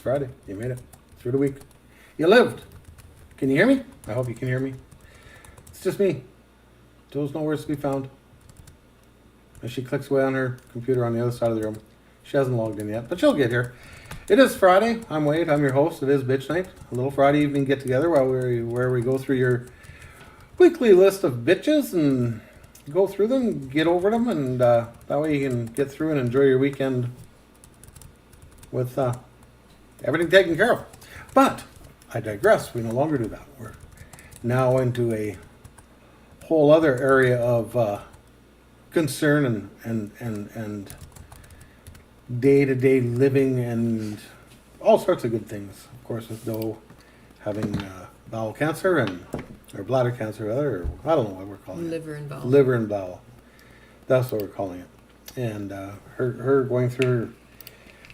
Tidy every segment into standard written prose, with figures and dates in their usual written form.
Friday. You made it through the week. You lived. Can you hear me? I hope you can hear me. It's just me. Joe's nowhere to be found. As she clicks away on her computer on the other side of the room. She hasn't logged in yet, but she'll get here. It is Friday. I'm Wade. I'm your host. It is Bitch Night. A little Friday evening get together where we go through your weekly list of bitches and go through them, get over them, and that way you can get through and enjoy your weekend with everything taken care of. But I digress. We no longer do that. We're now into a whole other area of concern and day-to-day living and all sorts of good things. Of course, with Doe having bowel cancer or bladder cancer, or I don't know what we're calling it. Liver and bowel. Liver and bowel. That's what we're calling it. And her going through her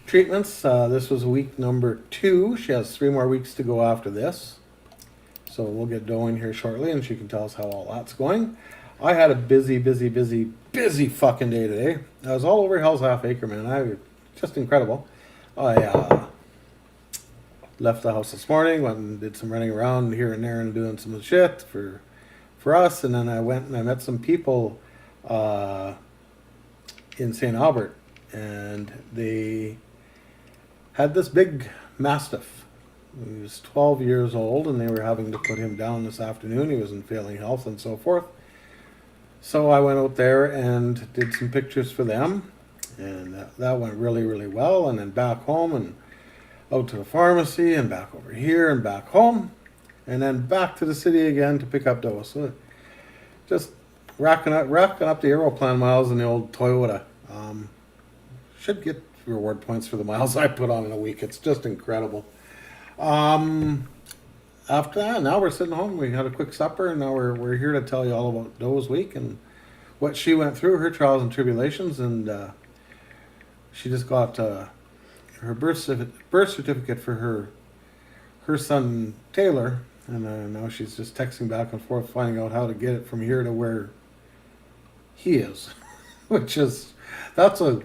treatments. This was week number 2. She has 3 more weeks to go after this. So we'll get Doe in here shortly, and she can tell us how all that's going. I had a busy fucking day today. I was all over Hell's Half Acre, man. Just incredible. I left the house this morning, went and did some running around here and there and doing some shit for us, and then I went and I met some people in St. Albert, and they had this big mastiff. He was 12 years old, and they were having to put him down this afternoon. He was in failing health and so forth. So I went out there and did some pictures for them, and that went really well. And then back home and out to the pharmacy and back over here and back home, and then back to the city again to pick up Doe. So just racking up the Aeroplan miles in the old Toyota. Should get reward points for the miles I put on in a week. It's just incredible. After that, now we're sitting home. We had a quick supper, and now we're here to tell you all about Doe's week and what she went through, her trials and tribulations, and she just got her birth certificate for her son Taylor, and now she's just texting back and forth, finding out how to get it from here to where he is, which is that's a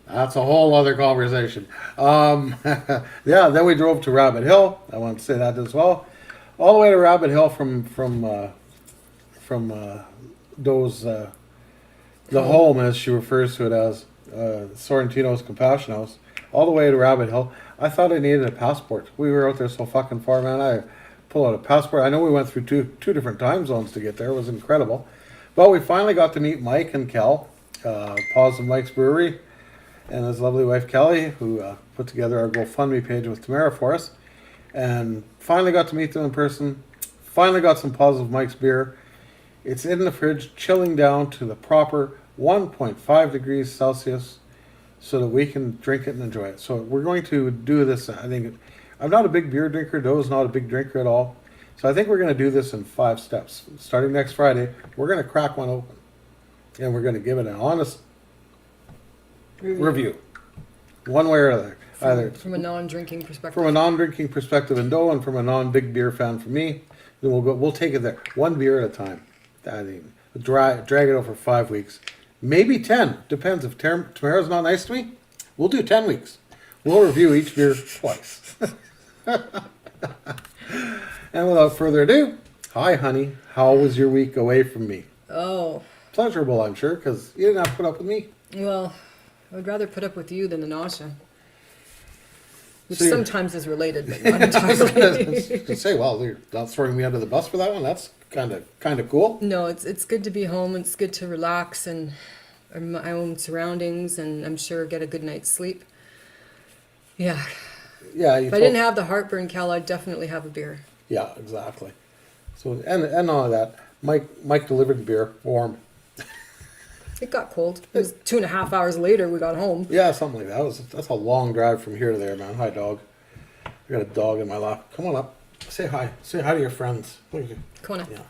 whole other conversation. Yeah. Then we drove to Rabbit Hill. I want to say that as well. All the way to Rabbit Hill from Doe's the home, as she refers to it as, Sorrentino's Compassion House, all the way to Rabbit Hill. I thought I needed a passport. We were out there so fucking far, man. I pull out a passport. I know we went through two different time zones to get there. It was incredible. But we finally got to meet Mike and Kel, Paws of Mike's Brewery, and his lovely wife Kelly, who put together our GoFundMe page with Tamara for us. And finally got to meet them in person. Finally got some Positive Mike's beer. It's in the fridge, chilling down to the proper 1.5 degrees Celsius so that we can drink it and enjoy it. So we're going to do this. I think I'm not a big beer drinker. Doe's not a big drinker at all. So I think we're going to do this in 5 steps. Starting next Friday, we're going to crack one open. And we're going to give it an honest review. One way or other. Either from a non-drinking perspective. From a non-drinking perspective in Doe, and from a non-big beer fan for me. Then we'll take it there. 1 beer at a time. I mean, drag it over 5 weeks. Maybe 10. Depends. If Tamara's not nice to me, we'll do 10 weeks. We'll review each beer twice. And without further ado, hi honey, how was your week away from me? Oh. Pleasurable, I'm sure, because you didn't have to put up with me. Well, I would rather put up with you than the nausea. Which So sometimes is related, but not entirely. Say, well, you're not throwing me under the bus for that one. That's kind of cool. No, it's good to be home. It's good to relax and my own surroundings, and I'm sure get a good night's sleep. Yeah. Yeah. If I didn't have the heartburn, Cal, I'd definitely have a beer. Yeah, exactly. So and all of that, Mike delivered the beer warm. It got cold. It was 2.5 hours later we got home. Yeah, something like that. That's a long drive from here to there, man. Hi, dog. I got a dog in my lap. Come on up. Say hi. Say hi to your friends. Come on up. Yeah.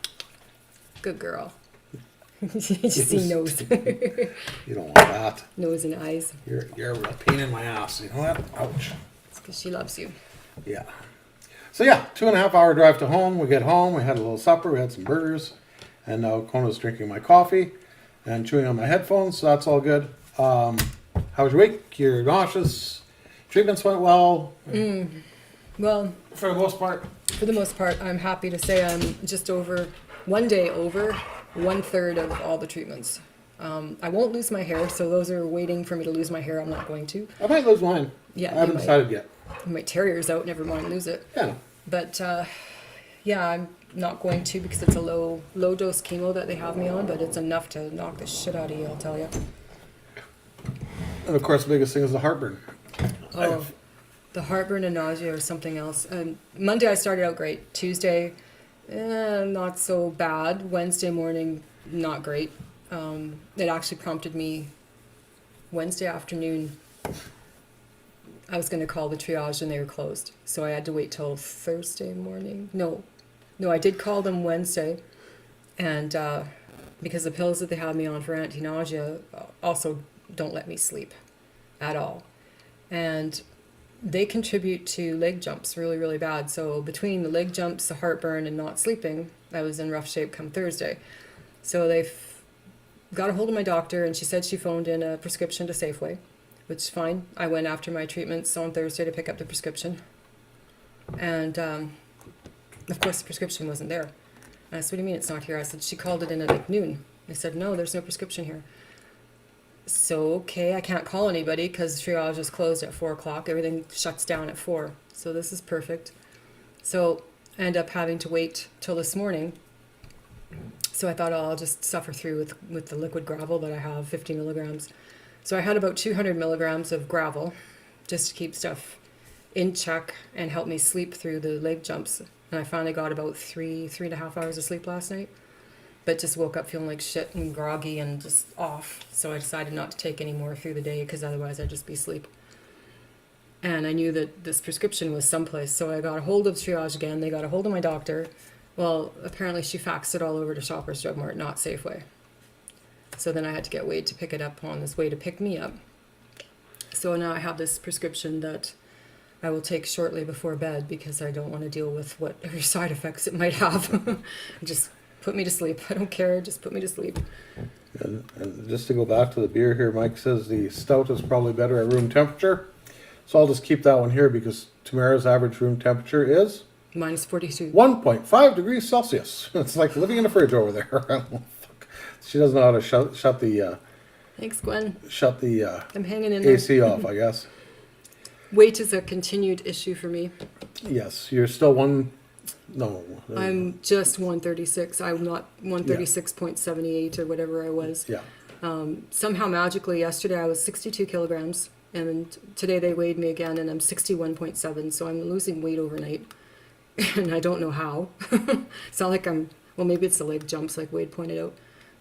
Good girl. Just see nose. You don't want that. Nose and eyes. You're a real pain in my ass. You know that? Ouch. It's because she loves you. Yeah. So yeah, 2.5 hour drive to home. We get home. We had a little supper. We had some burgers. And now Kona's drinking my coffee and chewing on my headphones. So that's all good. How was your week? You're nauseous. Treatments went well Well, for the most part. for the most part, I'm happy to say I'm just over 1 day over 1/3 of all the treatments. I won't lose my hair, so those are waiting for me to lose my hair. I'm not going to. I might lose mine. Yeah, I haven't you might. decided yet. My terrier's out, never mind lose it. Yeah. But yeah, I'm not going to because it's a low dose chemo that they have me on, but it's enough to knock the shit out of you, I'll tell you. And of course, the biggest thing is the heartburn. Oh, the heartburn and nausea or something else. Monday I started out great. Tuesday, not so bad. Wednesday morning, not great. It actually prompted me Wednesday afternoon. I was going to call the triage and they were closed. So I had to wait till Thursday morning. No, I did call them Wednesday. And because the pills that they have me on for anti-nausea also don't let me sleep at all. And they contribute to leg jumps really, really bad. So between the leg jumps, the heartburn, and not sleeping, I was in rough shape come Thursday. So they've got a hold of my doctor, and she said she phoned in a prescription to Safeway, which is fine. I went after my treatments on Thursday to pick up the prescription. And of course, the prescription wasn't there. And I said, what do you mean it's not here? I said, she called it in at like noon. I said, no, there's no prescription here. So, okay, I can't call anybody because triage is closed at 4 o'clock. Everything shuts down at 4. So this is perfect. So I end up having to wait till this morning. So I thought, oh, I'll just suffer through with the liquid gravel that I have, 50 milligrams. So I had about 200 milligrams of gravel just to keep stuff in check and help me sleep through the leg jumps. And I finally got about 3.5 hours of sleep last night. But just woke up feeling like shit and groggy and just off. So I decided not to take any more through the day because otherwise I'd just be asleep. And I knew that this prescription was someplace. So I got a hold of triage again. They got a hold of my doctor. Well, apparently she faxed it all over to Shoppers Drug Mart, not Safeway. So then I had to get Wade to pick it up on his way to pick me up. So now I have this prescription that I will take shortly before bed because I don't want to deal with whatever side effects it might have. Just put me to sleep. I don't care. Just put me to sleep. And just to go back to the beer here, Mike says the stout is probably better at room temperature. So I'll just keep that one here because Tamara's average room temperature is Minus 42. 1.5 degrees Celsius. It's like living in a fridge over there. She doesn't know how to shut the Thanks, Gwen. I'm hanging in there. AC off, I guess. Weight is a continued issue for me. Yes, you're still one. No, I'm just 136. I'm not 136.78 or whatever I was. Yeah. Somehow magically yesterday I was 62 kilograms and today they weighed me again and I'm 61.7. So I'm losing weight overnight and I don't know how. It's not like well, maybe it's the leg jumps like Wade pointed out.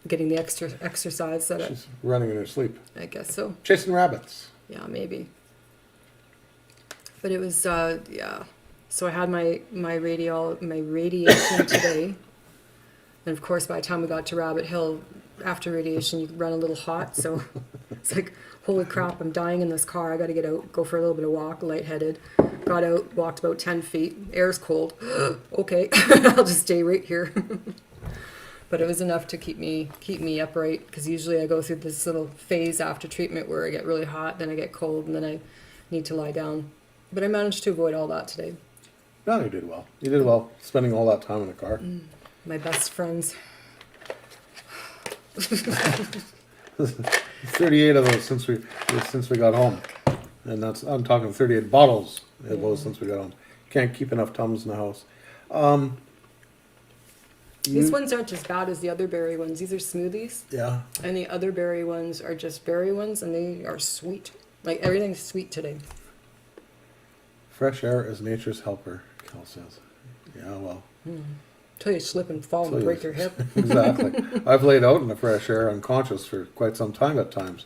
Getting the extra exercise that she's running in her sleep. I guess so. Chasing rabbits. Yeah, maybe. But it was, yeah. So I had my radiation today. And of course, by the time we got to Rabbit Hill, after radiation, you run a little hot. So it's like, holy crap, I'm dying in this car. I got to get out, go for a little bit of walk, lightheaded. Got out, walked about 10 feet. Air's cold. Okay, I'll just stay right here. But it was enough to keep me upright because usually I go through this little phase after treatment where I get really hot, then I get cold, and then I need to lie down. But I managed to avoid all that today. No, you did well. You did well spending all that time in the car. My best friends. 38 of those since we got home, and I'm talking 38 bottles of those since we got home. Can't keep enough Tums in the house. These ones aren't as bad as the other berry ones. These are smoothies. Yeah. And the other berry ones are just berry ones, and they are sweet. Like, everything's sweet today. Fresh air is nature's helper, Cal says. Yeah, well. Until you slip and fall and break your hip. Exactly. I've laid out in the fresh air unconscious for quite some time at times.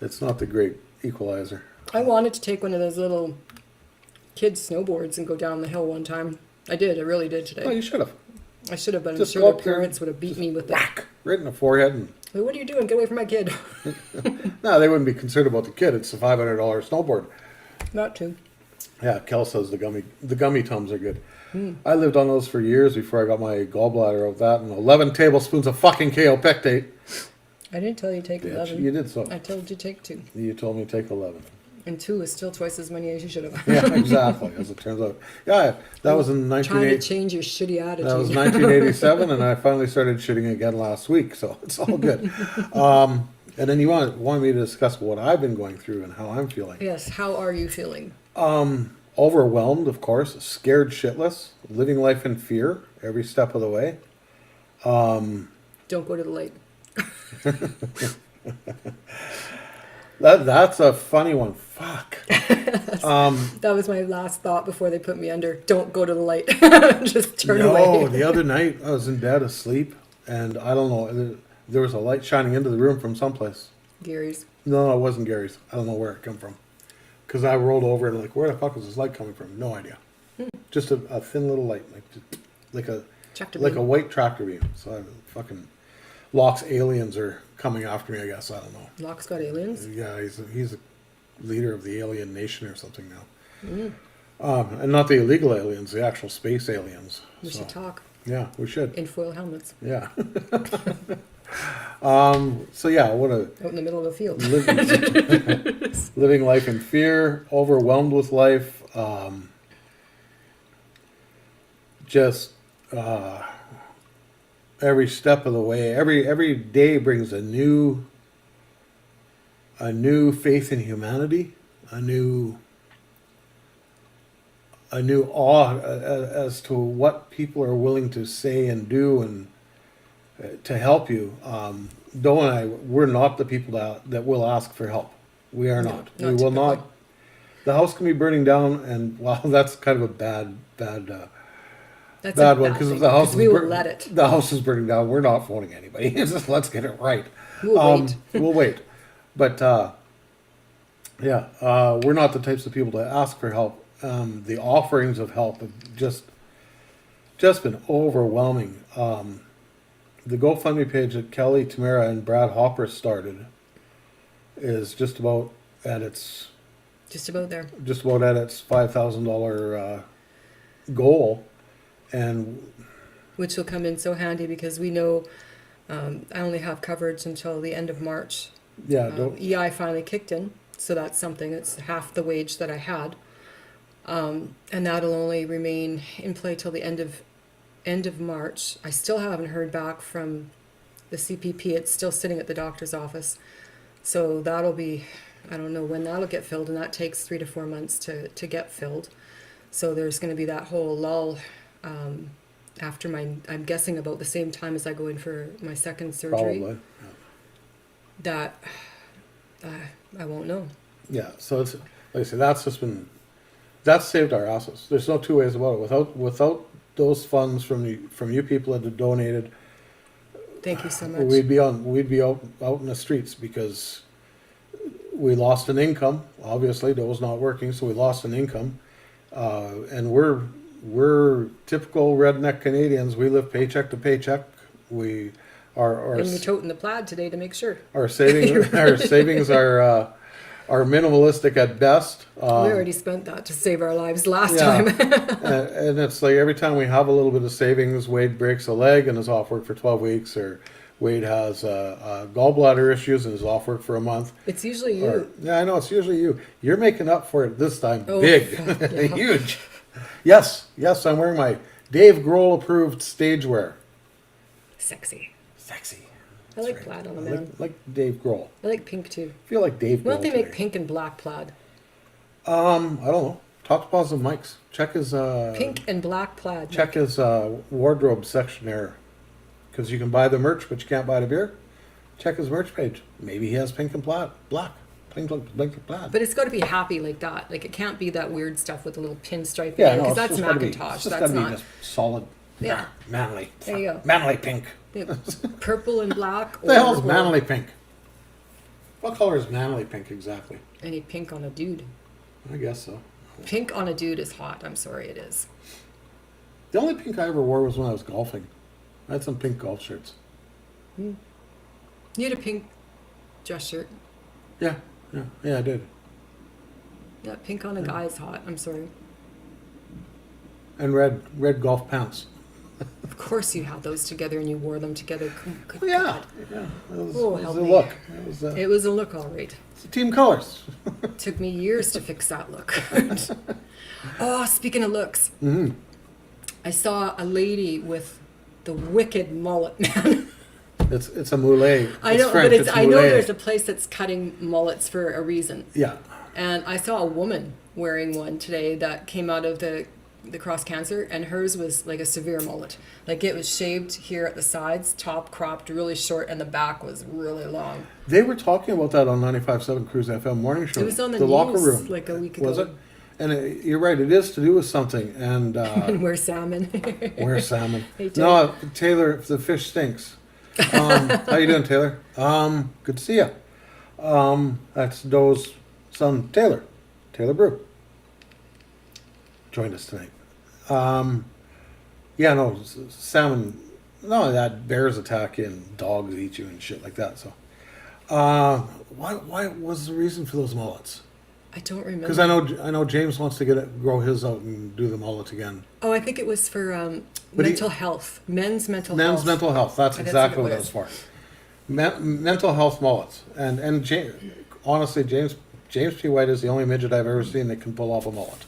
It's not the great equalizer. I wanted to take one of those little kids' snowboards and go down the hill one time. I did. I really did today. Oh, you should have. I should have, but I'm Just sure go their up there parents would have beat me with it. Whack! Right in the forehead. And Like, what are you doing? Get away from my kid. no, they wouldn't be concerned about the kid. It's a $500 snowboard. Not to. Yeah, Kel says the gummy Tums are good. I lived on those for years before I got my gallbladder of that, and 11 tablespoons of fucking kaopectate. I didn't tell you to take 11. You did so. I told you to take 2. You told me to take 11. And 2 is still twice as many as you should have. Yeah, exactly. As it turns out. Yeah, that was in Trying to 1980. change your shitty attitude. That was 1987, and I finally started shitting again last week, so it's all good. And then you want me to discuss what I've been going through and how I'm feeling. Yes, how are you feeling? Overwhelmed, of course, scared shitless, living life in fear every step of the way. Don't go to the light. That's a funny one. Fuck. That was my last thought before they put me under. Don't go to the light. Just turn No, away. the other night I was in bed asleep, and I don't know, there was a light shining into the room from someplace. Gary's. No, it wasn't Gary's. I don't know where it came from. Because I rolled over and like, where the fuck is this light coming from? No idea. Just a thin little light, like a Tractor like a beam. white tractor beam. So I fucking Locke's aliens are coming after me. I guess I don't know. Locke's got aliens. Yeah, he's a leader of the alien nation or something now. And not the illegal aliens, the actual space aliens. We should talk Yeah, we should. in foil helmets Yeah. So yeah, what a out in the middle of a field. living life in fear, overwhelmed with life, just every step of the way. Every day brings a new faith in humanity, a new awe as to what people are willing to say and do and to help you. Doe and I, we're not the people that will ask for help. We are not. We will typically. not. The house can be burning down, and well, that's kind of a bad That's a bad one because if the house is we will let it. the house is burning down, we're not phoning anybody. It's just let's get it right. We'll wait. We'll wait. But yeah, we're not the types of people to ask for help. The offerings of help have just been overwhelming. The GoFundMe page that Kelly, Tamara, and Brad Hopper started is just about at its Just about there. $5,000 goal, and Which will come in so handy because we know I only have coverage until the end of March. yeah, don't, EI finally kicked in, so that's something. It's half the wage that I had. And that'll only remain in play till the end of March. I still haven't heard back from the CPP. It's still sitting at the doctor's office. So that'll be, I don't know when that'll get filled, and that takes 3 to 4 months to get filled. So there's going to be that whole lull after I'm guessing about the same time as I go in for my second surgery. probably. That I won't know. Yeah, so it's like I said, that's saved our asses. There's no two ways about it. Without those funds from you people that have donated, Thank you so much. we'd be out in the streets because we lost an income. Obviously, that was not working, so we lost an income, and we're typical redneck Canadians. We live paycheck to paycheck. We are And we're toting the plaid today to make sure. our savings are minimalistic at best. We already spent that to save our lives last Yeah. time. And it's like every time we have a little bit of savings, Wade breaks a leg and is off work for 12 weeks, or Wade has gallbladder issues and is off work for a month. It's usually you. Or, yeah, I know, it's usually you. You're making up for it this time. Oh, Big. yeah. Huge. Yes, I'm wearing my Dave Grohl approved stage wear. Sexy. Sexy. I like That's plaid on I the man. like Dave Grohl. I like pink too. I feel like Dave Why Grohl don't they make today. pink and black plaid? I don't know. Talk to Positive Mike's. Check his Pink and black plaid. check his wardrobe section there, because you can buy the merch, but you can't buy the beer. Check his merch page. Maybe he has pink and black, pink and plaid. But it's got to be happy like that. Like it can't be that weird stuff with the little pinstripe. Yeah, because no, that's it's just gotta be, Macintosh. it's just That's gotta be not just solid, Yeah. manly. There you go. Manly pink. purple and black. What the hell's or manly pink? What color is manly pink exactly? any pink on a dude. I guess so. Pink on a dude is hot. I'm sorry, it is. The only pink I ever wore was when I was golfing. I had some pink golf shirts. You had a pink dress shirt. Yeah, I did. Yeah, pink on a guy is hot. I'm sorry. And red golf pants. Of course you had those together and you wore them together. Good Yeah, God. yeah. It was, Oh, it was help a me. look. It was a look, all right. It's team colors. Took me years to fix that look. Oh, speaking of looks, Mm-hmm. I saw a lady with the wicked mullet, man. It's a moulet. I It's know, French. but It's I know moulet. there's a place that's cutting mullets for a reason. Yeah. And I saw a woman wearing one today that came out of the cross cancer, and hers was like a severe mullet. Like it was shaved here at the sides, top cropped really short, and the back was really long. They were talking about that on 95.7 Cruise FM morning show. It was on the locker news room. like a week ago. Was it? And you're right. It is to do with something. And And we're salmon. where's salmon? Hey, Taylor. No, Taylor. The fish stinks. How you doing, Taylor? Good to see you. That's Doe's son, Taylor. Taylor Brew. Joined us tonight. Yeah, no, salmon. No, that bears attack you and dogs eat you and shit like that. So, why was the reason for those mullets? I don't remember. Because I know James wants to grow his out and do the mullet again. Oh, I think it was for But mental health. Men's mental health. Men's mental health. That's I think exactly that's what it was for. Mental health mullets. And honestly, James P. White is the only midget I've ever seen that can pull off a mullet.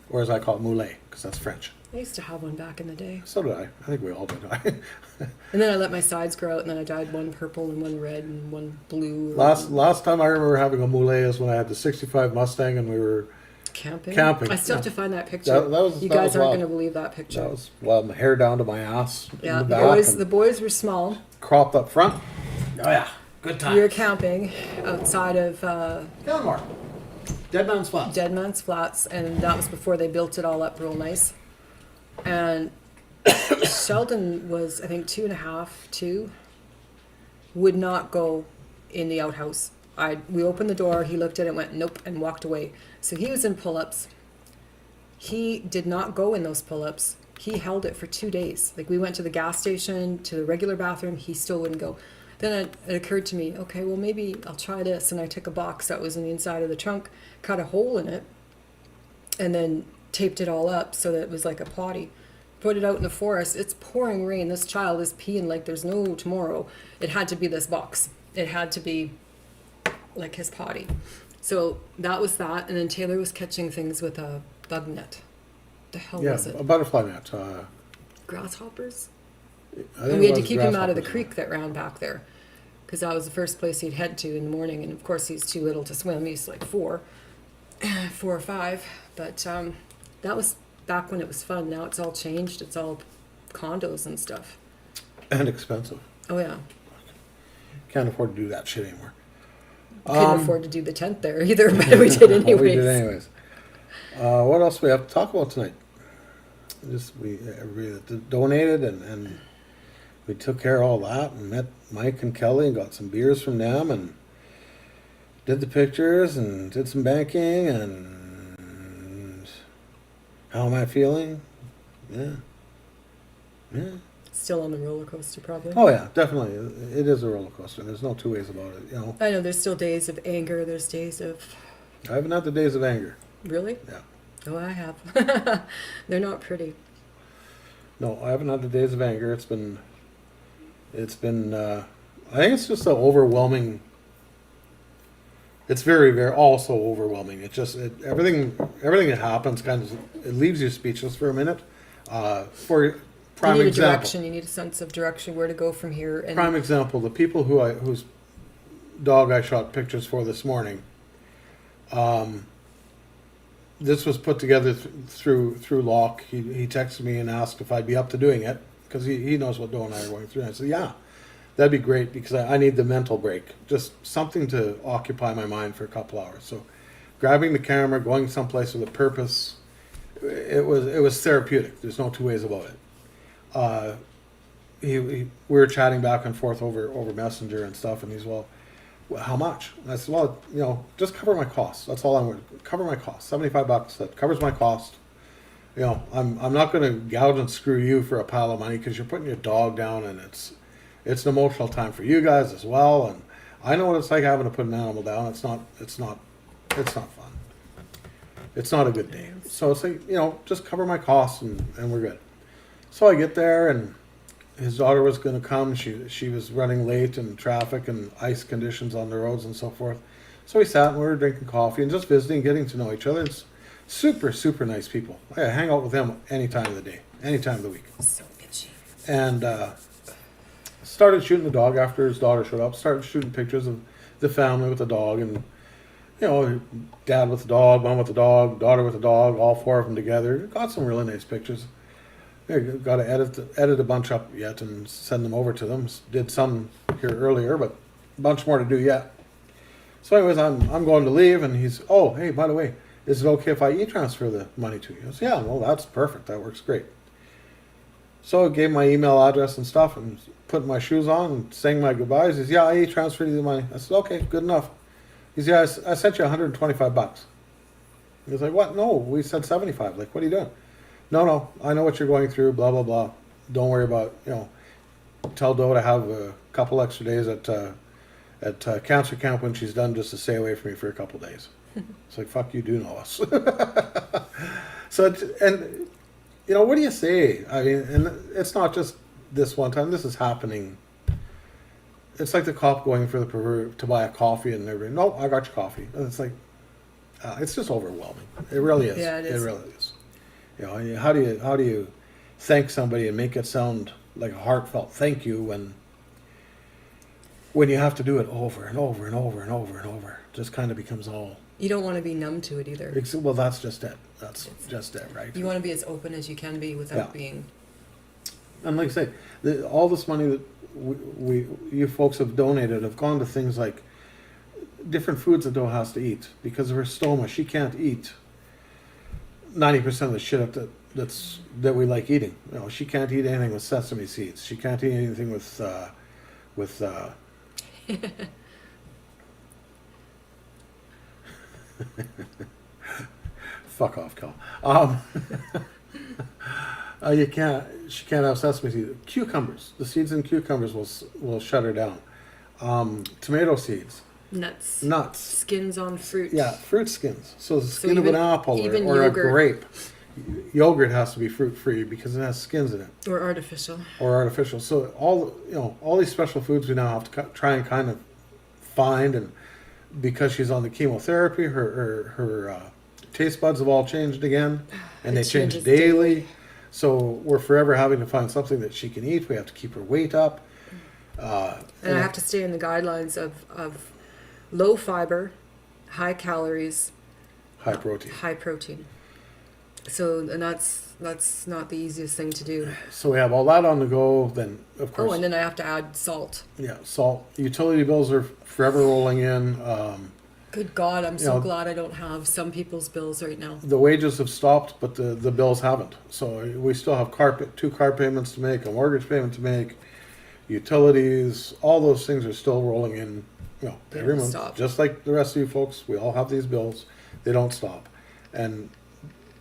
Or as I call it, moulet, because that's French. I used to have one back in the day. So did I. I think we all did. And then I let my sides grow out, and then I dyed one purple and one red and one blue. Last time I remember having a moulet is when I had the 65 Mustang and we were Camping? Camping, I still have yeah. to find that picture. You that guys was aren't wild. going to believe that picture. That was, well, my hair down to my ass Yeah, in the the back boys, and the boys were small. cropped up front. Oh yeah, good We were camping outside of Gilmore. Dead Man's Flats. Dead Man's Flats, and that was before they built it all up real nice. And Sheldon was, I think, 2.5, 2, would not go in the outhouse. We opened the door, he looked at it, went nope, and walked away. So he was in pull-ups. He did not go in those pull-ups. He held it for 2 days. Like we went to the gas station, to the regular bathroom, he still wouldn't go. Then it occurred to me, okay, well maybe I'll try this. And I took a box that was in the inside of the trunk, cut a hole in it, and then taped it all up so that it was like a potty. Put it out in the forest. It's pouring rain. This child is peeing like there's no tomorrow. It had to be this box. It had to be like his potty. So that was that. And then Taylor was catching things with a bug net. The hell Yeah, was it? a butterfly net. Grasshoppers? I think And we it had to was keep him out of the grasshoppers. creek that ran back there. Because that was the first place he'd head to in the morning. And of course he's too little to swim. He's like 4 or 5. But that was back when it was fun. Now it's all changed. It's all condos and stuff. And expensive. Oh yeah. Can't afford to do that shit anymore. Couldn't afford to do the tent there either, but we did anyways. We did anyways. What else do we have to talk about tonight? We donated and we took care of all that and met Mike and Kelly and got some beers from them and did the pictures and did some banking and how am I feeling? Yeah. Still on the roller coaster, probably. Oh yeah, definitely. It is a roller coaster. There's no two ways about it. I know there's still days of anger. There's days of I haven't had the days of anger. really. Yeah. Oh, I have. They're not pretty. No, I haven't had the days of anger. It's been. I think it's just an overwhelming. It's very, very also overwhelming. Everything that happens kind of it leaves you speechless for a minute. For prime You need example, a direction. You need a sense of direction, where to go from here. And prime example, the people whose dog I shot pictures for this morning. This was put together through Locke. He texted me and asked if I'd be up to doing it because he knows what Doe and I are going through. And I said, yeah, that'd be great because I need the mental break, just something to occupy my mind for a couple hours. So, grabbing the camera, going someplace with a purpose, it was therapeutic. There's no two ways about it. We were chatting back and forth over Messenger and stuff, and he's well, how much? And I said, well, just cover my costs. That's all I'm going to cover my costs. $75. That covers my cost. I'm not going to gouge and screw you for a pile of money because you're putting your dog down, and it's an emotional time for you guys as well. And I know what it's like having to put an animal down. It's not fun. It's not a good day. So it's like, just cover my costs and we're good. So I get there, and his daughter was going to come. She was running late in traffic and ice conditions on the roads and so forth. So we sat and we were drinking coffee and just visiting, getting to know each other. It's super, super nice people. I hang out with them any time of the day, any time of the week. So bitchy. And started shooting the dog after his daughter showed up. Started shooting pictures of the family with the dog, and dad with the dog, mom with the dog, daughter with the dog, all four of them together. Got some really nice pictures. Got to edit a bunch up yet and send them over to them. Did some here earlier, but a bunch more to do yet. So anyways, I'm going to leave, and he's, oh, hey, by the way, is it okay if I e-transfer the money to you? I said, yeah, well, that's perfect. That works great. So I gave my email address and stuff, and put my shoes on and saying my goodbyes. He says, yeah, I e-transferred you the money. I said, okay, good enough. He says, yeah, I sent you $125. He was like, what? No, we said 75. Like, what are you doing? No, I know what you're going through, blah, blah, blah. Don't worry about, tell Doe to have a couple extra days at cancer camp when she's done, just to stay away from me for a couple days. It's like, fuck, you do know us. So, what do you say? I mean, and it's not just this one time. This is happening. It's like the cop going for to buy a coffee, and they're no, I got your coffee. And it's like, it's just overwhelming. It really is. Yeah, it is. It really is. How do you thank somebody and make it sound like a heartfelt thank you when you have to do it over and over and over and over and over? It just kind of becomes all. You don't want to be numb to it either. Well, that's just it. That's just it, right? You want to be as open as you can be without being. And like I say, all this money that you folks have donated have gone to things like different foods that Doe has to eat because of her stoma. She can't eat 90% of the shit that we like eating. She can't eat anything with sesame seeds. She can't eat anything with fuck off, Cal. She can't have sesame seeds. Cucumbers. The seeds in cucumbers will shut her down. Tomato seeds. Nuts. Skins on fruit. Yeah, fruit skins. So the skin of an apple or yogurt. A grape. Yogurt has to be fruit free because it has skins in it. Or artificial. So all these special foods we now have to try and kind of find, and because she's on the chemotherapy, her taste buds have all changed again, and they change daily. So we're forever having to find something that she can eat. We have to keep her weight up. And I have to stay in the guidelines of low fiber, high calories, high protein. High protein. So, and that's not the easiest thing to do. So we have all that on the go. Then of course. Oh, and then I have to add salt. Yeah, salt. Utility bills are forever rolling in. Good God, I'm so glad I don't have some people's bills right now. The wages have stopped, but the bills haven't. So we still have two car payments to make, a mortgage payment to make, utilities. All those things are still rolling in. Every month. Stop. Just like the rest of you folks, we all have these bills. They don't stop, and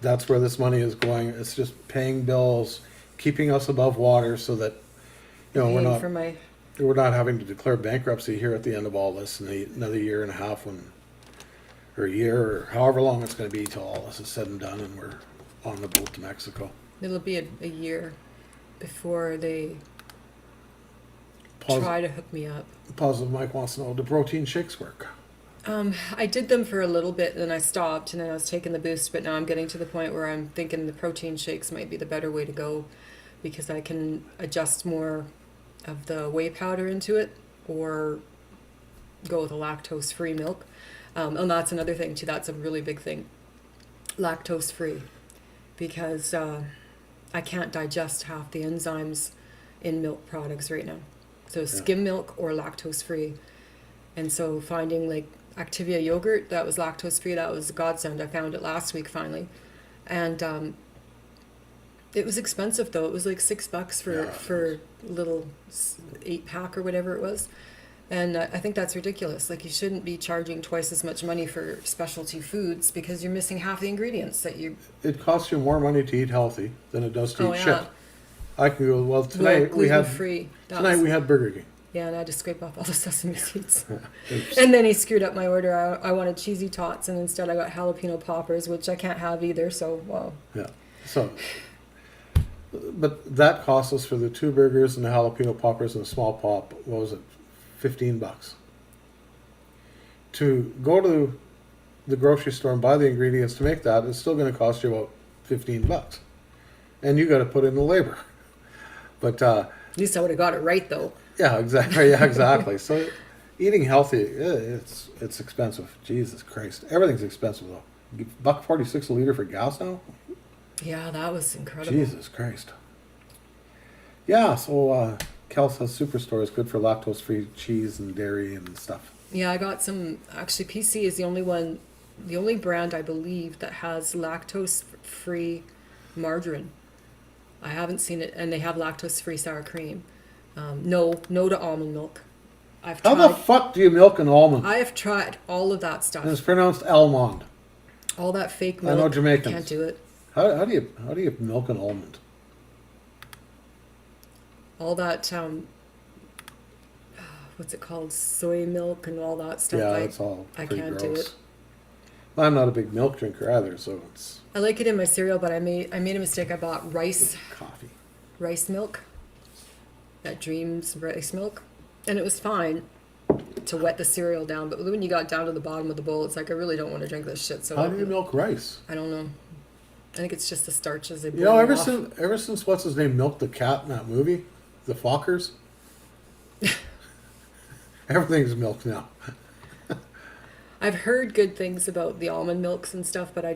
that's where this money is going. It's just paying bills, keeping us above water, so that we're not having to declare bankruptcy here at the end of all this in another year and a half, or a year, or however long it's going to be till all this is said and done, and we're on the boat to Mexico. It'll be a year before they try to hook me up. Positive Mike wants to know, do protein shakes work? I did them for a little bit, and then I stopped, and then I was taking the boost, but now I'm getting to the point where I'm thinking the protein shakes might be the better way to go, because I can adjust more of the whey powder into it, or go with a lactose-free milk. And that's another thing too, that's a really big thing. Lactose-free, because I can't digest half the enzymes in milk products right now. So skim milk or lactose-free. And so finding like Activia yogurt that was lactose-free, that was a godsend. I found it last week finally. And it was expensive though. It was like $6 for a little 8-pack or whatever it was. And I think that's ridiculous. Like, you shouldn't be charging twice as much money for specialty foods because you're missing half the ingredients that you... It costs you more money to eat healthy than it does to eat shit. I can go, well, tonight we had Burger King. Yeah, and I had to scrape off all the sesame seeds. And then he screwed up my order. I wanted cheesy tots, and instead I got jalapeno poppers, which I can't have either, so, wow. Yeah, so But that cost us for the 2 burgers and the jalapeno poppers and a small pop. What was it? $15. To go to the grocery store and buy the ingredients to make that is still going to cost you about $15, and you got to put in the labor. But At least I would have got it right, though. yeah, exactly. Yeah, exactly. So eating healthy, it's expensive. Jesus Christ, everything's expensive though. $1.46 a liter for gas now. Yeah, that was incredible. Jesus Christ. Yeah, so Cal says Superstore is good for lactose-free cheese and dairy and stuff. Yeah, I got some. Actually, PC is the only brand I believe that has lactose-free margarine. I haven't seen it, and they have lactose-free sour cream. No to almond milk. How the fuck do you milk an almond? I have tried all of that stuff. And it's pronounced almond. All that fake milk. I know Jamaicans. Can't do it. How do you milk an almond? All that what's it called? Soy milk and all that stuff. Yeah, it's all I pretty can't gross. do it. I'm not a big milk drinker either, so it's I like it in my cereal, but I made a mistake. I bought rice milk. That Dreams rice milk, and it was fine to wet the cereal down, but when you got down to the bottom of the bowl, it's like I really don't want to drink this shit. So How do you milk rice? I don't know. I think it's just the starches. They You know, ever off. since what's his name milked the cat in that movie, the Fockers. Everything's milk now. I've heard good things about the almond milks and stuff, but I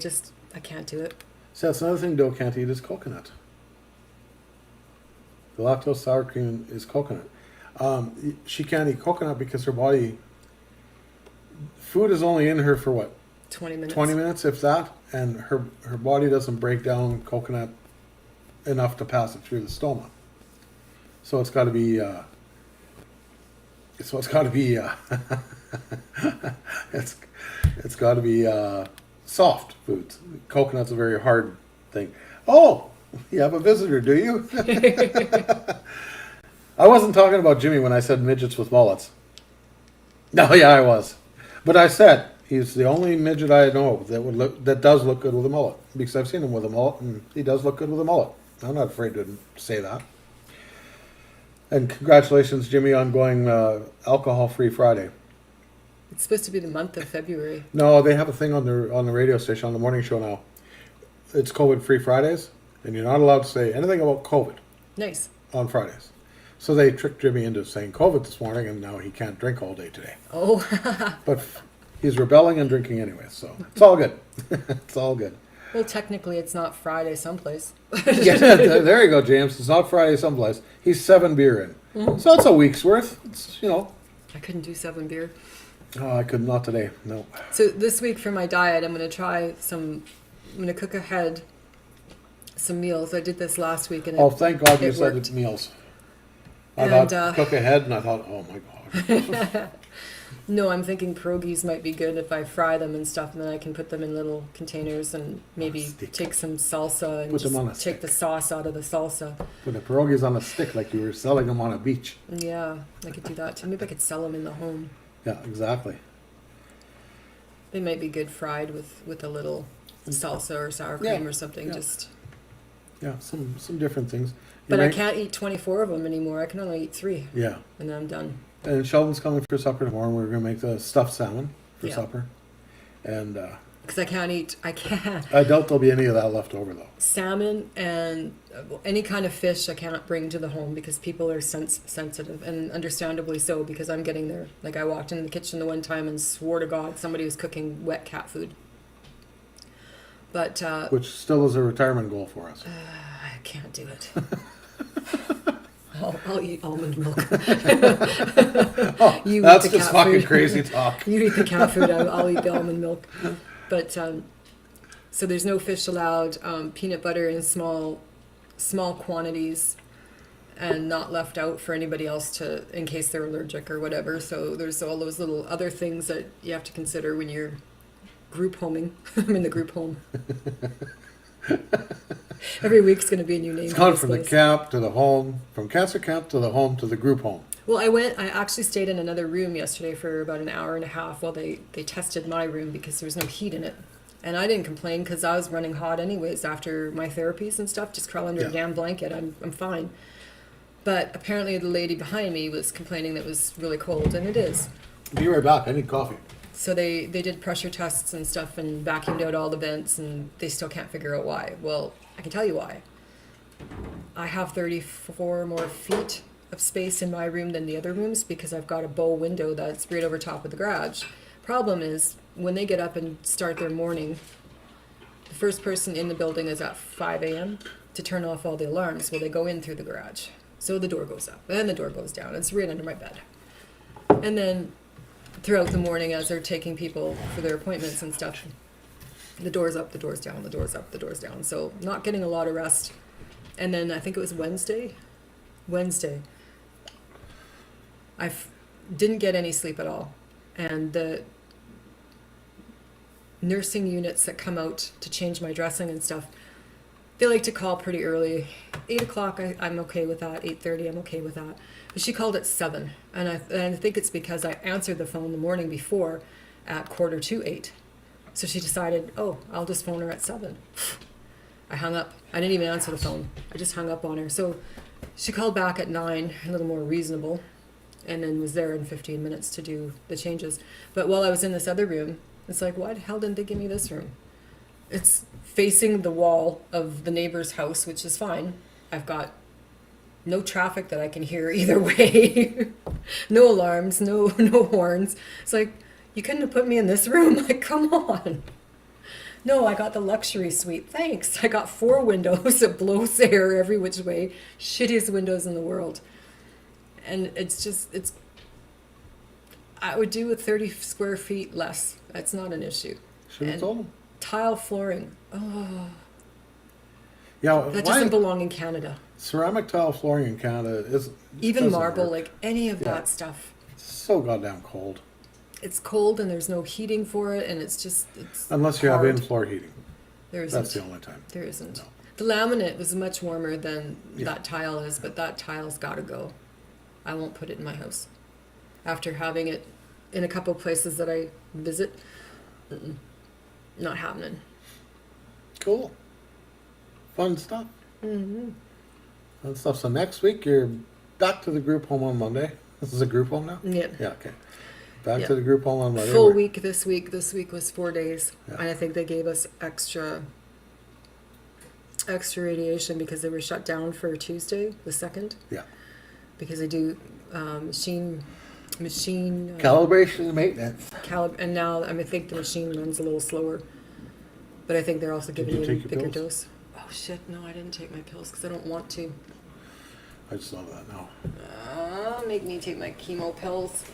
can't do it. See, that's another thing Doe can't eat is coconut. The lactose sour cream is coconut. She can't eat coconut because her body, food is only in her for what? 20 minutes. 20 minutes, if that, and her body doesn't break down coconut enough to pass it through the stoma. So it's got to be. It's got to be. It's got to be soft foods. Coconut's a very hard thing. Oh, you have a visitor, do you? I wasn't talking about Jimmy when I said midgets with mullets. No, yeah, I was, but I said he's the only midget I know that does look good with a mullet, because I've seen him with a mullet, and he does look good with a mullet. I'm not afraid to say that. And congratulations, Jimmy, on going alcohol-free Friday. It's supposed to be the month of February. No, they have a thing on the radio station, on the morning show now. It's COVID-free Fridays, and you're not allowed to say anything about COVID Nice. on Fridays. So they tricked Jimmy into saying COVID this morning, and now he can't drink all day today. Oh. But he's rebelling and drinking anyway, so it's all good. It's all good. Well, technically, it's not Friday someplace. Yeah, there you go, James. It's not Friday someplace. He's 7 beer in. Mm-hmm. So it's a week's worth. It's, I couldn't do 7 beer. Oh, I could not today. No. So this week for my diet, I'm going to try I'm going to cook ahead some meals. I did this last week, and Oh, thank God you it said worked. it's meals. I And, thought cook ahead, and I thought, oh my God. No, I'm thinking pierogies might be good if I fry them and stuff, and then I can put them in little containers and maybe stick. take some salsa and Put them on a just take stick. the sauce out of the salsa. Put the pierogies on a stick like you were selling them on a beach. Yeah, I could do that too. Maybe I could sell them in the home. Yeah, exactly. They might be good fried with a little salsa or sour cream Yeah, or something. yeah. Just. Yeah, some different things. But I can't eat 24 of them anymore. I can only eat 3, Yeah. and then I'm done. And Sheldon's coming for supper tomorrow, and we're going to make the stuffed salmon for Yeah. supper. And Because I can't. I doubt there'll be any of that left over, though. Salmon and any kind of fish I cannot bring to the home because people are sensitive, and understandably so, because I'm getting there. Like, I walked into the kitchen the one time and swore to God somebody was cooking wet cat food. But Which still is a retirement goal for us. I can't do it. I'll eat almond milk. Oh, You that's eat the just cat fucking food. crazy talk. You eat the cat food, I'll eat the almond milk. But so there's no fish allowed. Peanut butter in small quantities, and not left out for anybody else to, in case they're allergic or whatever. So there's all those little other things that you have to consider when you're group homing. I'm in the group home. Every week's going to be a new name. It's for gone this from the place. camp to the home, from cancer camp to the home to the group home. Well, I actually stayed in another room yesterday for about an hour and a half while they tested my room because there was no heat in it. And I didn't complain because I was running hot anyways after my therapies and stuff. Just crawl under a damn blanket. I'm fine. But apparently the lady behind me was complaining that it was really cold, and it is. Be right back. I need coffee. So they did pressure tests and stuff and vacuumed out all the vents, and they still can't figure out why. Well, I can tell you why. I have 34 more feet of space in my room than the other rooms because I've got a bow window that's right over top of the garage. Problem is, when they get up and start their morning, the first person in the building is at 5 a.m. to turn off all the alarms. Well, they go in through the garage. So the door goes up, and the door goes down. It's right under my bed. And then throughout the morning, as they're taking people for their appointments and stuff, the door's up, the door's down, the door's up, the door's down. So not getting a lot of rest. And then I think it was Wednesday, I didn't get any sleep at all. And the nursing units that come out to change my dressing and stuff, they like to call pretty early. 8 o'clock, I'm okay with that. 8:30, I'm okay with that. But she called at 7. And I think it's because I answered the phone the morning before at 7:45. So she decided, oh, I'll just phone her at 7. I hung up. I didn't even answer the phone. I just hung up on her. So she called back at 9, a little more reasonable, and then was there in 15 minutes to do the changes. But while I was in this other room, it's like, why the hell didn't they give me this room? It's facing the wall of the neighbor's house, which is fine. I've got no traffic that I can hear either way. No alarms, no horns. It's like, you couldn't have put me in this room? Like, come on. No, I got the luxury suite. Thanks. I got 4 windows that blows air every which way. Shittiest windows in the world. And I would do with 30 square feet less. That's not an issue. Should have told them. Tile flooring. Oh, Yeah, that doesn't belong in Canada. Ceramic tile flooring in Canada is Even marble, work. like any of that stuff. It's so goddamn cold. It's cold and there's no heating for it, and it's Unless you hard. have in-floor heating. There isn't. That's the only time. There isn't. No. The laminate was much warmer than that tile is, but that tile's got to go. I won't put it in my house. After having it in a couple places that I visit, not happening. Cool. Fun stuff. Mm-hmm. Fun stuff. So next week you're back to the group home on Monday. This is a group home now? Yeah. Yeah, okay. Back to the group home on Monday. Full week this week. This week was 4 days. Yeah. And I think they gave us extra radiation because they were shut down for Tuesday, the 2nd. Yeah. Because they do machine calibration and maintenance. and now I think the machine runs a little slower. But I think they're also giving you a bigger dose. Oh shit, no, I didn't take my pills because I don't want to. I just love that now. Make me take my chemo pills.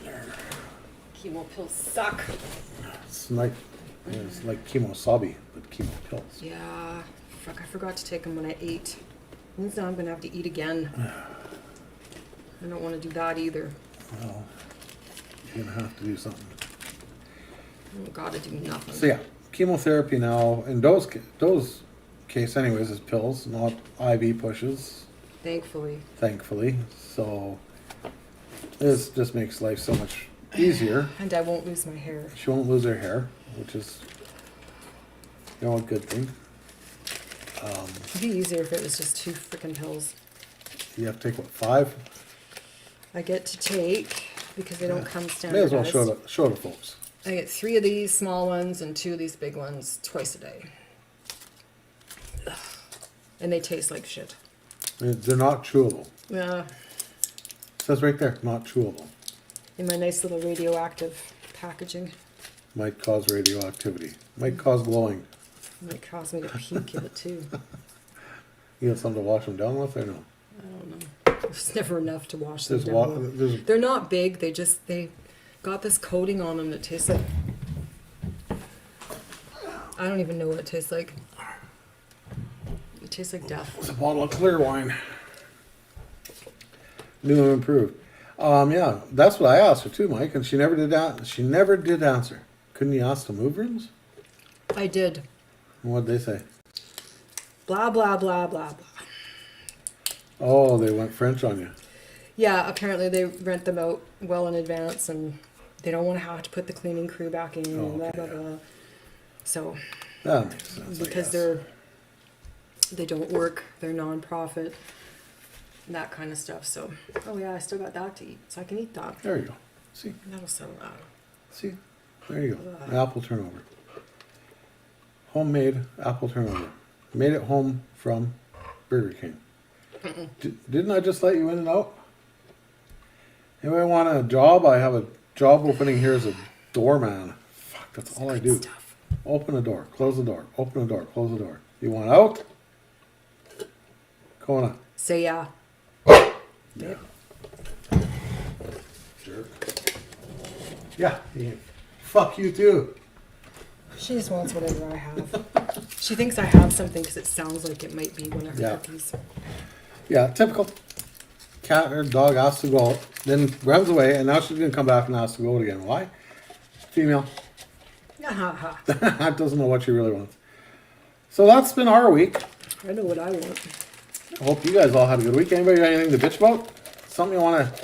Chemo pills suck. It's like chemosabi, but chemo pills. Yeah, fuck, I forgot to take them when I ate. Means now I'm gonna have to eat again. I don't want to do that either. Well, you're gonna have to do something. I don't gotta do nothing. So yeah, chemotherapy now in those case anyways is pills, not IV pushes. Thankfully. So this just makes life so much easier. And I won't lose my hair. She won't lose her hair, which is, you know, a good thing. It'd be easier if it was just 2 freaking pills. You have to take, what, 5? I get to take, because they don't come May standardized. as well show the folks. I get 3 of these small ones and 2 of these big ones twice a day. Ugh. And they taste like shit. They're not chewable. Yeah. It says right there, not chewable. In my nice little radioactive packaging. Might cause radioactivity. Might cause glowing. Might cause me to puke in it too. You got something to wash them down with or no? I don't know. There's never enough to wash them down. They're not big. They got this coating on them that tastes like... I don't even know what it tastes like. It tastes like death. It's a bottle of clear wine. New and improved. Yeah, that's what I asked her too, Mike, and she never did that. She never did answer. Couldn't you ask to move rooms? I did. And what'd they say? Blah, blah, blah, blah, blah. Oh, they went French on you. Yeah, apparently they rent them out well in advance, and they don't want to have to put the cleaning crew back in, and blah, blah, blah. So... That makes sense, I because guess. they don't work, they're non-profit, that kind of stuff. So, oh yeah, I still got that to eat, so I can eat that. There you go. See? That'll settle out. See? There you go. Apple turnover. Homemade apple turnover. Made it home from Burger King. Didn't I just let you in and out? Anybody want a job? I have a job opening here as a doorman. Fuck, that's all I do. Stuff. Open a door, close the door, open a door, close the door. You want out? Kona. Say yeah. Yeah. Jerk. Yeah. Fuck you too. She just wants whatever I have. She thinks I have something because it sounds like it might be one of her Yeah. cookies. Yeah, typical. Cat or dog asks to go out, then runs away, and now she's gonna come back and ask to go out again. Why? Female. That doesn't know what she really wants. So that's been our week. I know what I want. I hope you guys all had a good week. Anybody got anything to bitch about? Something you want to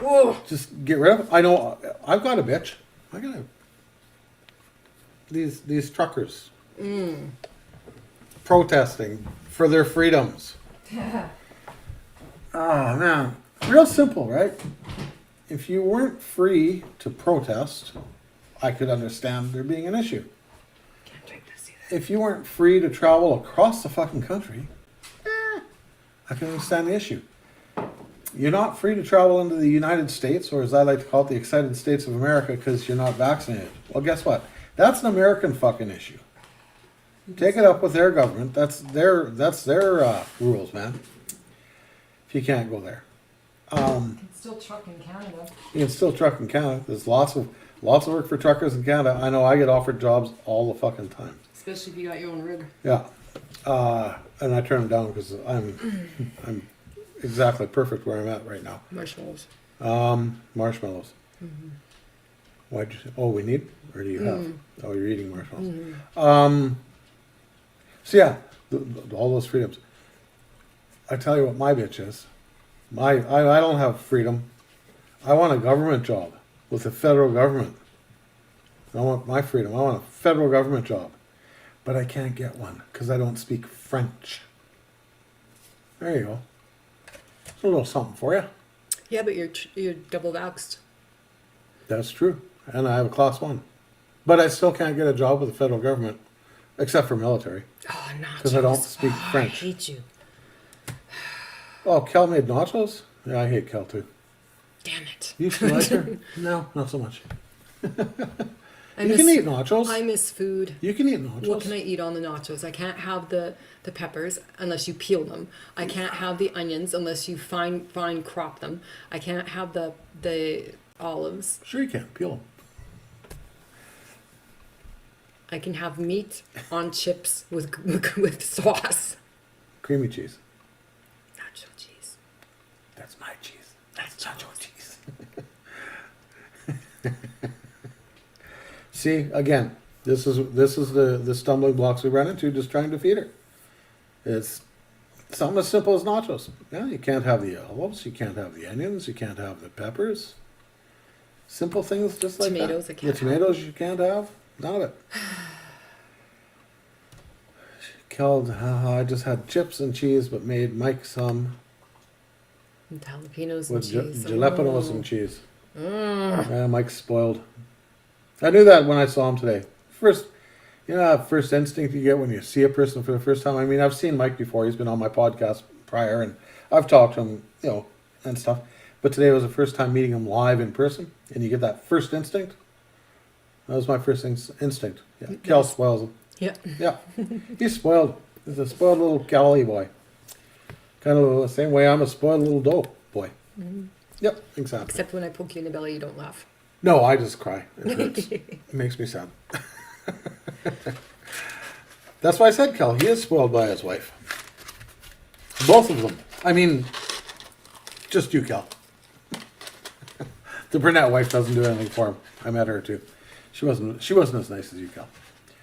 Oh, just get rid of? I know I've got a bitch. I got these truckers protesting for their freedoms. Oh man, real simple, right? If you weren't free to protest, I could understand there being an issue. can't drink this either. If you weren't free to travel across the fucking country, I can understand the issue. You're not free to travel into the United States, or as I like to call it, the excited states of America, because you're not vaccinated. Well, guess what? That's an American fucking issue. Take it up with their government. That's their rules, man. If you can't go there, You can still truck in Canada. you can still truck in Canada. There's lots of work for truckers in Canada. I know I get offered jobs all the fucking time. Especially if you got your own rig. Yeah, and I turn them down because I'm exactly perfect where I'm at right now. Marshmallows. Marshmallows. Why'd you say? Oh, we need, or do you have? Oh, you're eating marshmallows. So yeah, all those freedoms. I tell you what, my bitch is. I don't have freedom. I want a government job with the federal government. I want my freedom. I want a federal government job, but I can't get one because I don't speak French. There you go. It's a little something for you. Yeah, but you're double vaxxed. That's true. And I have a class 1. But I still can't get a job with the federal government, except for military, Oh, nachos. because I don't speak I French. hate you. Oh, Kel made nachos? Yeah, I hate Kel too. Damn it. You still like her? No, not so much. I You miss, can eat nachos. I miss food. You can eat nachos. What can I eat on the nachos? I can't have the peppers unless you peel them. I can't have the onions unless you fine crop them. I can't have the olives. Sure you can. Peel them. I can have meat on chips with sauce. Creamy cheese. Nacho cheese. That's my cheese. That's nacho cheese. See, again, this is the stumbling blocks we run into just trying to feed her. It's something as simple as nachos. Yeah, you can't have the olives, you can't have the onions, you can't have the peppers. Simple things just like Tomatoes, that. I can't The tomatoes you can't have. None of it. Killed. I just had chips and cheese, but made Mike some And jalapenos and with cheese. jalapenos and cheese. Yeah, Mike's spoiled. I knew that when I saw him today. First, that first instinct you get when you see a person for the first time. I mean, I've seen Mike before. He's been on my podcast prior, and I've talked to him, and stuff. But today was the first time meeting him live in person, and you get that first instinct. That was my first instinct. Yeah, Kel spoils him. Yeah. Yeah, he's spoiled. He's a spoiled little Cali boy. Kind of the same way I'm a spoiled little dope boy. Yep, exactly. Except when I poke you in the belly, you don't laugh. No, I just cry. It makes me sad. That's why I said Kel. He is spoiled by his wife. Both of them. I mean, just you, Kel. The brunette wife doesn't do anything for him. I met her too. She wasn't as nice as you, Kel.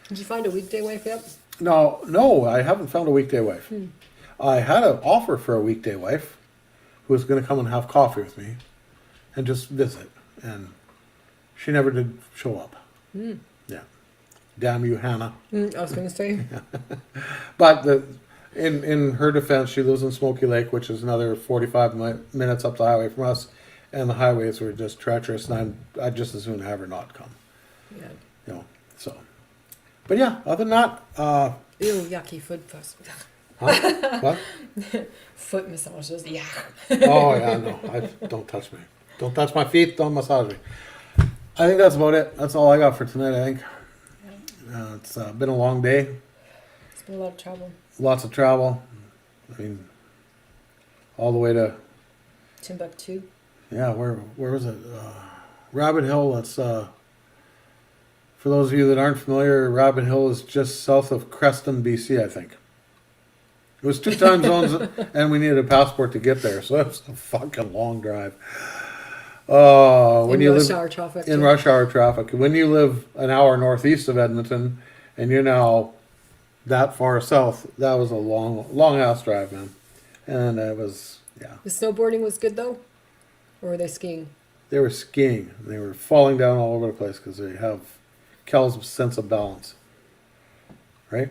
Did you find a weekday wife yet? No, I haven't found a weekday wife. I had an offer for a weekday wife who was going to come and have coffee with me and just visit, and she never did show up. Yeah, Damn you, Hannah. I was going to say. But in her defense, she lives in Smoky Lake, which is another 45 minutes up the highway from us, and the highways were just treacherous, and I'd just as soon have her not come. Yeah. You know, so. But yeah, other than that, Ew, yucky foot huh? What? foot massages. Yeah. Oh yeah, no, don't touch me. Don't touch my feet. Don't massage me. I think that's about it. That's all I got for tonight. I think it's been a long day. It's been a lot of trouble. Lots of travel. I mean, all the way to Timbuktu. yeah. Where was it? Rabbit Hill. That's for those of you that aren't familiar. Rabbit Hill is just south of Creston, BC. I think. It was 2 time zones, and we needed a passport to get there, so it was a fucking long drive. When In you rush live hour traffic. in too. rush hour traffic, when you live an hour northeast of Edmonton, and you're now that far south, that was a long ass drive, man. And it was, yeah. The snowboarding was good though, or were they skiing? They were skiing. They were falling down all over the place because they have Kel's sense of balance. Right?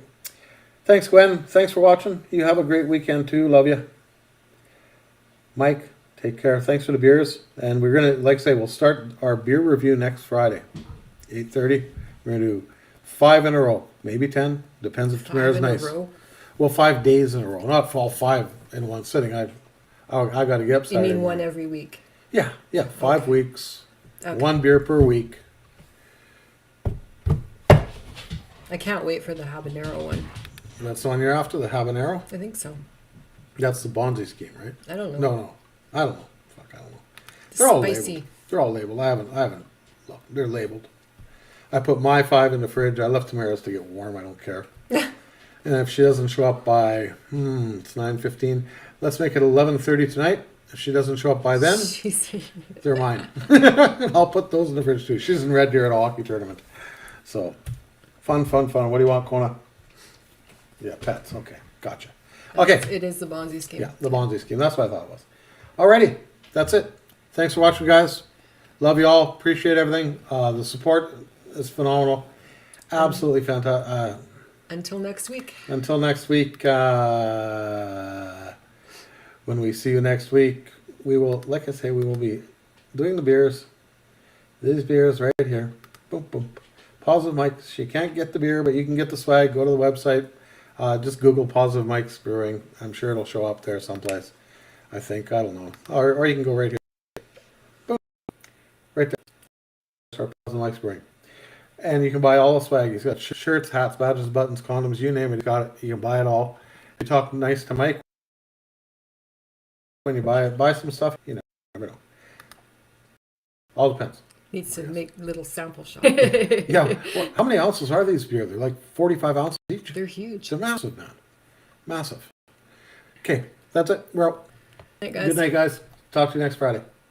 Thanks, Gwen. Thanks for watching. You have a great weekend too. Love you. Mike, take care. Thanks for the beers. And we're going to, like I say, we'll start our beer review next Friday, 8:30. We're going to do 5 in a row, maybe 10. Depends if tomorrow's 5 in a nice. row? Well, 5 days in a row. Not all 5 in one sitting. I got to get up You Saturday mean one morning. every week? Yeah. 5 weeks. Okay. 1 beer per week. I can't wait for the habanero one. That's the one you're after, the habanero? I think so. That's the Bonzi scheme, right? I don't know. No. I don't know. Fuck, I don't know. It's They're all spicy. labeled. They're all labeled. I haven't looked. They're labeled. I put my 5 in the fridge. I left Tamara's to get warm. I don't care. And if she doesn't show up by, it's 9:15. Let's make it 11:30 tonight. If she doesn't show up by then, Jeez. they're mine. I'll put those in the fridge too. She's in Red Deer at a hockey tournament. So, fun. What do you want, Kona? Yeah, pets. Okay, gotcha. Okay. It is the Bonzi scheme. Yeah, the Bonzi scheme. That's what I thought it was. Alrighty, that's it. Thanks for watching, guys. Love you all. Appreciate everything. The support is phenomenal. Absolutely fantastic. Until next week. Until next week, when we see you next week, we will, like I say, we will be doing the beers. These beers right here. Boom, boom. Positive Mike's. You can't get the beer, but you can get the swag. Go to the website. Just Google Positive Mike's Brewing. I'm sure it'll show up there someplace. I think. I don't know. Or you can go right here. Boom. Right there. Start Positive Mike's Brewing. And you can buy all the swag. He's got shirts, hats, badges, buttons, condoms, you name it. He's got it. You can buy it all. You talk nice to Mike when you buy some stuff. You never know. All depends. Needs to make little sample shot. Yeah. Well, how many ounces are these beer? They're like 45 ounces each. They're huge. They're massive, man. Massive. Okay, that's it. We're out. Night, guys. Good night, guys. Talk to you next Friday.